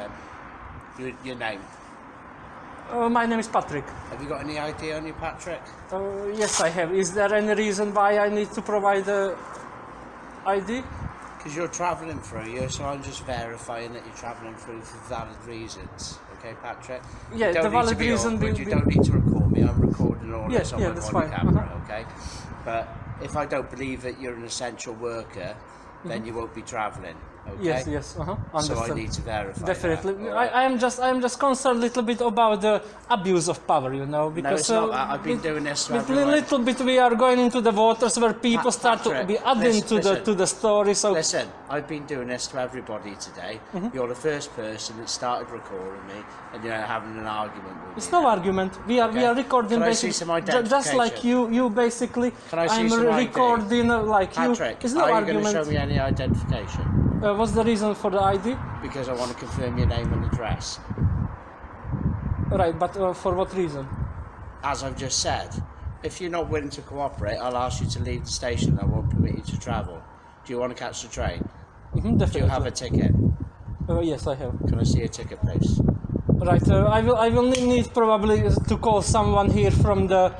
then. Your name? My name is Patrick. Have you got any ID on you, Patrick? Yes, I have. Is there any reason why I need to provide the ID? Because you're travelling through here, so I'm just verifying that you're travelling through for valid reasons. Okay, Patrick? Yeah, the valid reason you don't need to record me. I'm recording all this on my that's body fine. camera, okay? But if I don't believe that you're an essential worker, then you won't be travelling. Okay? Yes, So I need to verify. Definitely. That, right? I am just concerned a little bit about the abuse of power, you know, because no, it's not that. I've been doing this. A little bit we are going into the waters where people start to be adding to the story. So listen, I've been doing this to everybody today. You're the first person that started recording me, and you're having an argument with me. It's no argument. We are recording. Can I see some identification? Just like you basically. Can I see I'm some recording like Patrick, you. It's no are argument. you going to show me any identification? What's the reason for the ID? Because I want to confirm your name and address. Right, but for what reason? As I've just said, if you're not willing to cooperate, I'll ask you to leave the station. I won't permit you to travel. Do you want to catch the train? Definitely. Do you have a ticket? Yes, I have. Can I see a ticket, please? Right, I will need probably to call someone here from the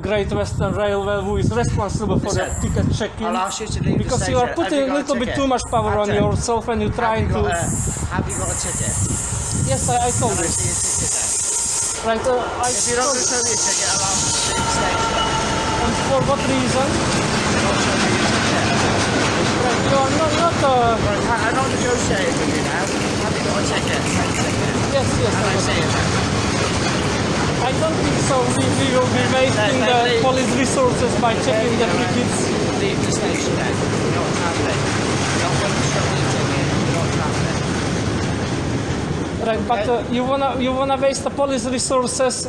Great Western Railway who is responsible for the ticket checking. I'll ask you to leave because the station. You are putting a little bit too much power on yourself and you're trying to. Have you got a ticket? Yes, I told you. Can I see a ticket then? Right, if you're not going to show me a ticket, I'll ask you to leave the station. And for what reason? You're not showing me a ticket. Right, you are not. Right, I'm not negotiating with you now. Have you got a ticket? Yes. Can I see it then? I don't think so. We will be wasting the police resources by checking the tickets. Leave the station then. You're not travelling. You're not going to show me a ticket. You're not travelling. Right, but you wanna waste the police resources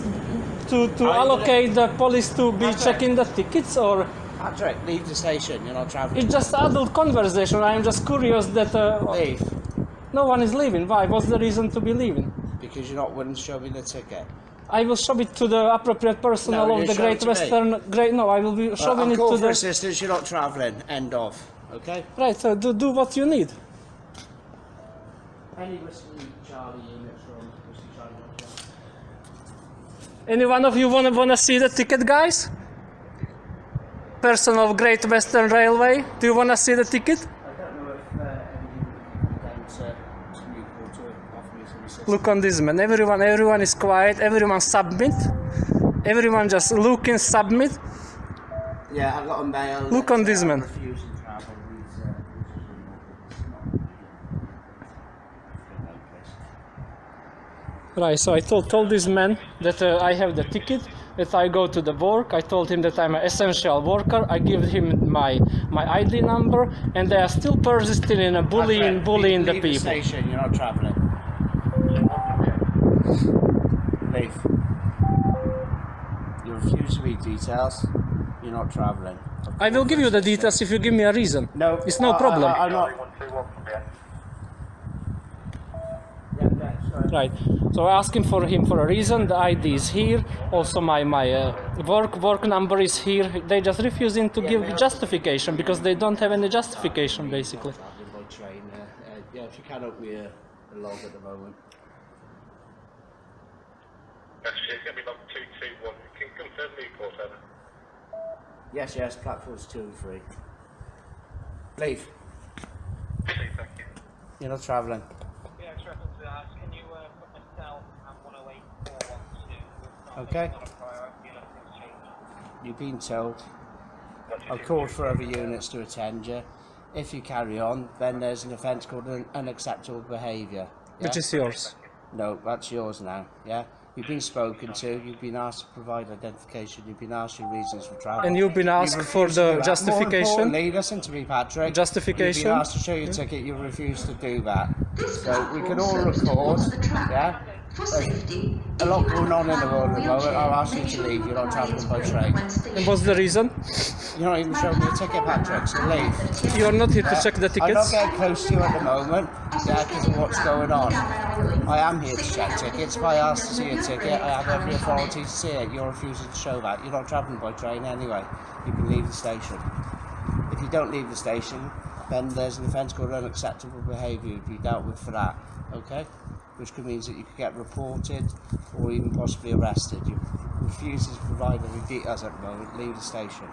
to allocate the police to be checking the tickets, or? Patrick, leave the station. You're not travelling. It's just adult conversation. I am just curious that. Leave. No one is leaving. Why? What's the reason to be leaving? Because you're not willing to show me the ticket. I will show it to the appropriate personnel of the Great Western. No, I will be showing it to the. Assistance. You're not travelling. End of. Okay. Right. Do what you need. Any Whiskey Charlie units from Whiskey Charlie. Any one of you wanna see the ticket, guys? Person of Great Western Railway. Do you wanna see the ticket? I don't know if anyone Look on this man. Everyone is quiet. Everyone submit. Everyone just looking submit. Yeah, I got a mail. Look on this man. Right, so I told this man that I have the ticket, that I go to the work. I told him that I'm an essential worker. I give him my ID number, and they are still persisting in bullying the people. The station, you're not travelling. Leave. You refuse to read details. You're not travelling. I will give you the details if you give me a reason. No, it's no problem. I'm not. Right, so asking for him for a reason. The ID is here. Also, my work number is here. They just refusing to give justification because they don't have any justification, basically. Yeah, if you can help me a log at the moment. It's going to be log 221. Can you confirm the call center? Yes, platforms 2 and 3. Leave. Thank you. You're not travelling. Yeah, it's reference to that. Can you put myself and 108412? Okay. You've been told. I've called for other units to attend you. If you carry on, then there's an offence called unacceptable behaviour. Yeah? Which is yours. No, that's yours now. Yeah. You've been spoken to, you've been asked to provide identification, you've been asked your reasons for travel. And you've been asked for the justification? More importantly, listen to me, Patrick. Justification? You've been asked to show your ticket, you refused to do that. So we can all record, yeah? A lot going on in the world at the moment. I'll ask you to leave, you're not travelling by train. And what's the reason? You're not even showing me a ticket, Patrick, so leave. You're not here to check the tickets? I'm not getting close to you at the moment, yeah, because of what's going on. I am here to check tickets. If I ask to see a ticket, I have every authority to see it. You're refusing to show that. You're not travelling by train anyway. You can leave the station. If you don't leave the station, then there's an offence called unacceptable behaviour to be dealt with for that. okay? Which means that you could get reported or even possibly arrested. You refuse to provide any details at the moment, leave the station.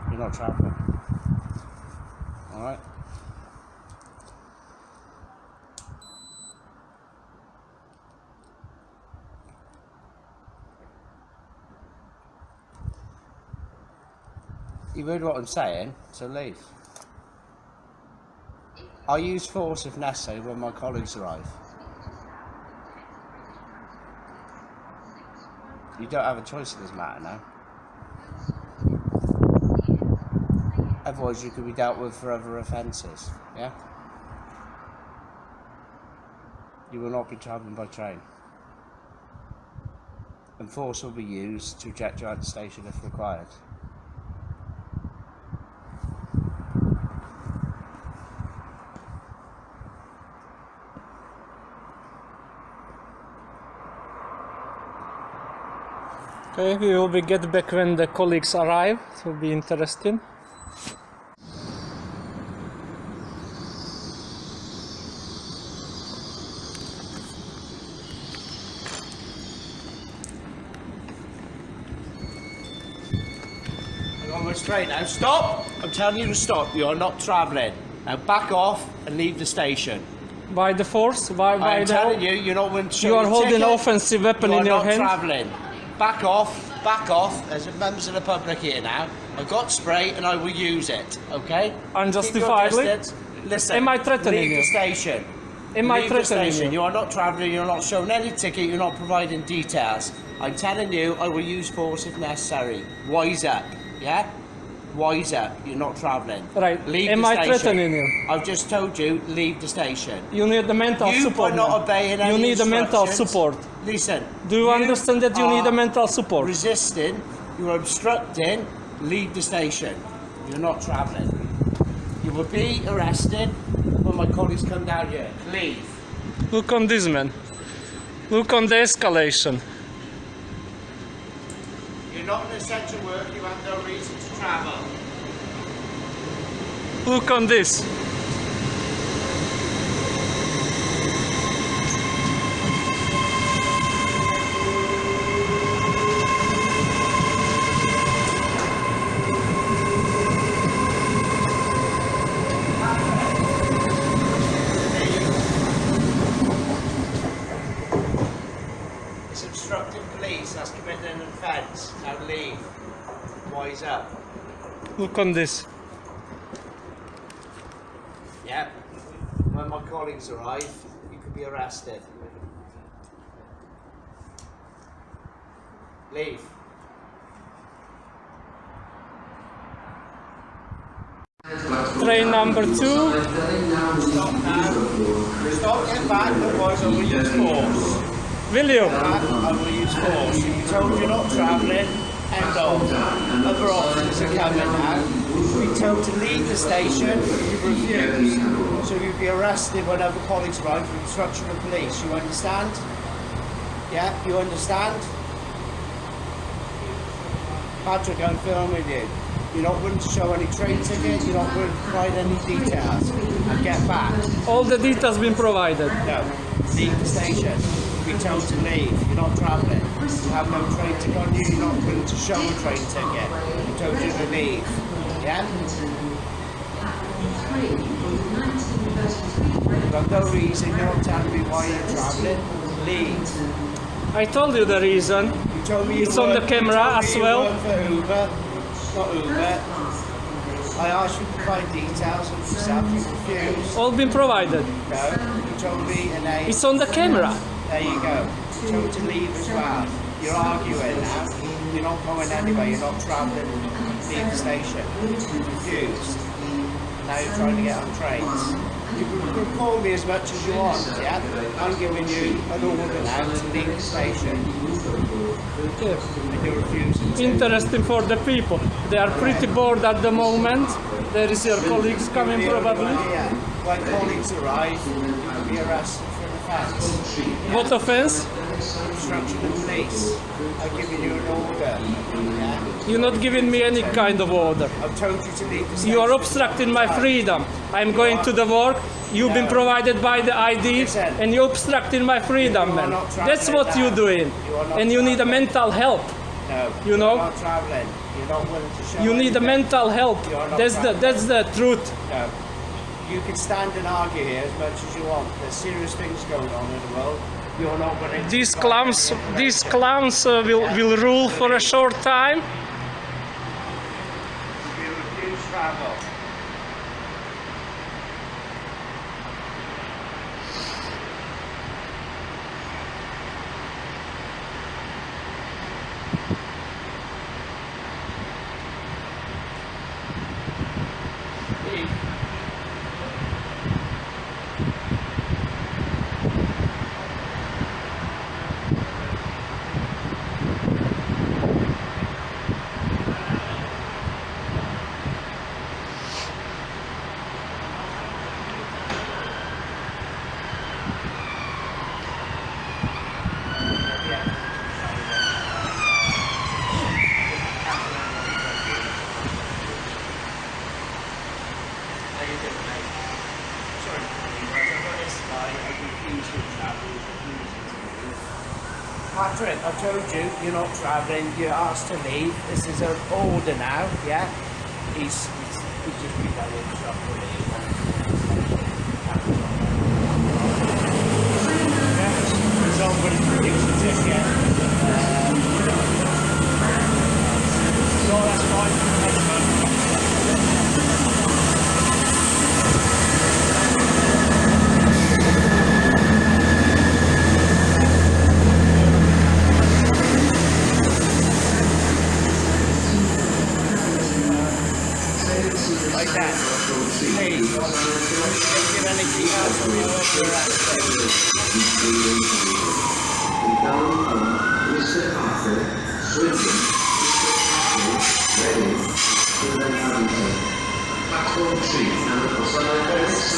You're not travelling. Alright? You heard what I'm saying, so leave. I use force if necessary when my colleagues arrive. You don't have a choice in this matter now. Otherwise you could be dealt with for other offences, yeah? You will not be travelling by train. And force will be used to eject you out of the station if required. Okay, we will get back when the colleagues arrive. It will be interesting. I'm on my straight now. Stop! I'm telling you to stop. You are not travelling. Now back off and leave the station. By the force? I'm telling you, you're not going to show You are your holding an ticket. offensive weapon in You your are not hand. travelling. Back off, back off. There's members of the public here now. I've got spray and I will use it, okay? Unjustifiably? Keep your distance. Listen, Am I threatening leave you? the station. Am I Leave the threatening station. you? You are not travelling, you're not showing any ticket, you're not providing details. I'm telling you, I will use force if necessary. Wise up, yeah? Wise up, you're not travelling. Right. Leave Am the I station. threatening you? I've just told you, leave the station. You need the mental You support. are not now. obeying You any need the mental instructions. support. Listen. Do you understand that you need the are mental support? Resisting, you're obstructing, leave the station. You're not travelling. You will be arrested when my colleagues come down here. Leave. Look on this man. Look on the escalation. You're not an essential work, you have no reason to travel. Look on this. It's obstructing police, that's committing an offence. Now leave. Wise up. Look on this. Yep. When my colleagues arrive, you could be arrested. Leave. Train number 2. Stop now. Stop, get back, otherwise I will use force. Will you? I will use force. You told you're not travelling, end of. Other officers are coming now. We told to leave the station, you refused. So you'll be arrested when other colleagues arrive for obstruction of police. You understand? Yeah, you understand? Patrick, I'm filming you. You're not willing to show any train ticket, you're not willing to provide any details. And get back. All the details been provided. No, leave the station. You'll be told to leave. You're not travelling. You have no train ticket on you. You're not willing to show a train ticket. We told you to leave. Yeah? You've got no reason. You're not telling me why you're travelling. Leave. I told you the reason. You told me you It's on the work- camera you told as me you well. work for Uber. Not Uber. I asked you to provide details of yourself. You refused. All been provided. No. You told me a name. It's on the camera. There you go. You told to leave as well. You're arguing now. You're not going anywhere. You're not travelling. Leave the station. You refused. Now you're trying to get on trains. You can call me as much as you want, yeah? I'm giving you an order now to leave the station. And you're refusing to. Interesting for the people. They are pretty bored at the moment. There is your colleagues coming probably. Yeah. When colleagues arrive, you can be arrested for an offence. What offense? Obstruction of police. I've given you an order. Yeah? You're not giving me any kind of order. I've told you to leave the station. You are obstructing my freedom. I'm going to the work. You've been provided by the ID, Listen. and you're obstructing my freedom, You are man. not traveling That's what you're now. doing, You are not and you need a traveling. mental help. No. You know? You're not travelling. You're not willing to show You need a anything. mental help. You are not That's the truth. No. You can stand and argue here as much as you want. There's serious things going on in the world. You're not willing to These provide clowns, any these information. clowns will rule for a short time. You refuse travel. Patrick, I told you, you're not travelling, you're asked to leave. This is an order now, yeah? He's just been very instructed. He's on with his producer ticket. So that's fine. Like that. Please. Don't give anything else or you're arrested. Mr. Arthur Swinton, Reading, Wolverhampton, platform 2, and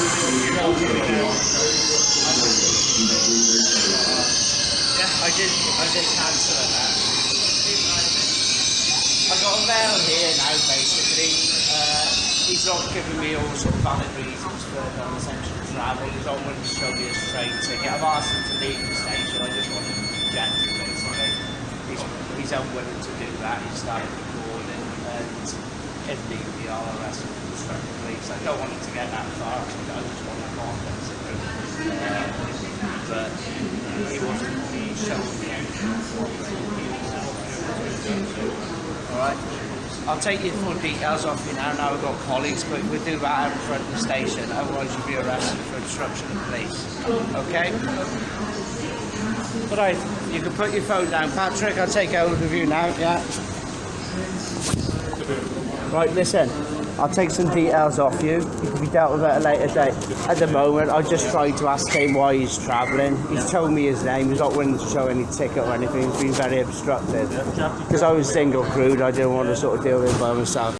Yeah, I did cancel that. I got a mail here now, basically. He's not giving me all sort of valid reasons for non-essential travel. He's not willing to show me his train ticket. I've asked him to leave the station. I just want him rejected, basically. He's unwilling to do that. He started recording, and if need be, I'll arrest him for obstructing police. I don't want him to get that far. I just want him on, basically. But he wasn't showing me anything. Alright? I'll take your full details off you now. Now we've got colleagues, but we'll do that out in front of the station. Otherwise, you'll be arrested for obstruction of police. Okay? Right. You can put your phone down. Patrick, I'll take over of you now. Yeah? Right, listen. I'll take some details off you. You can be dealt with at a later date. At the moment, I just tried to ask him why he's travelling. He's told me his name. He's not willing to show any ticket or anything. He's been very obstructive. Because I was single crewed, I didn't want to sort of deal with it by myself.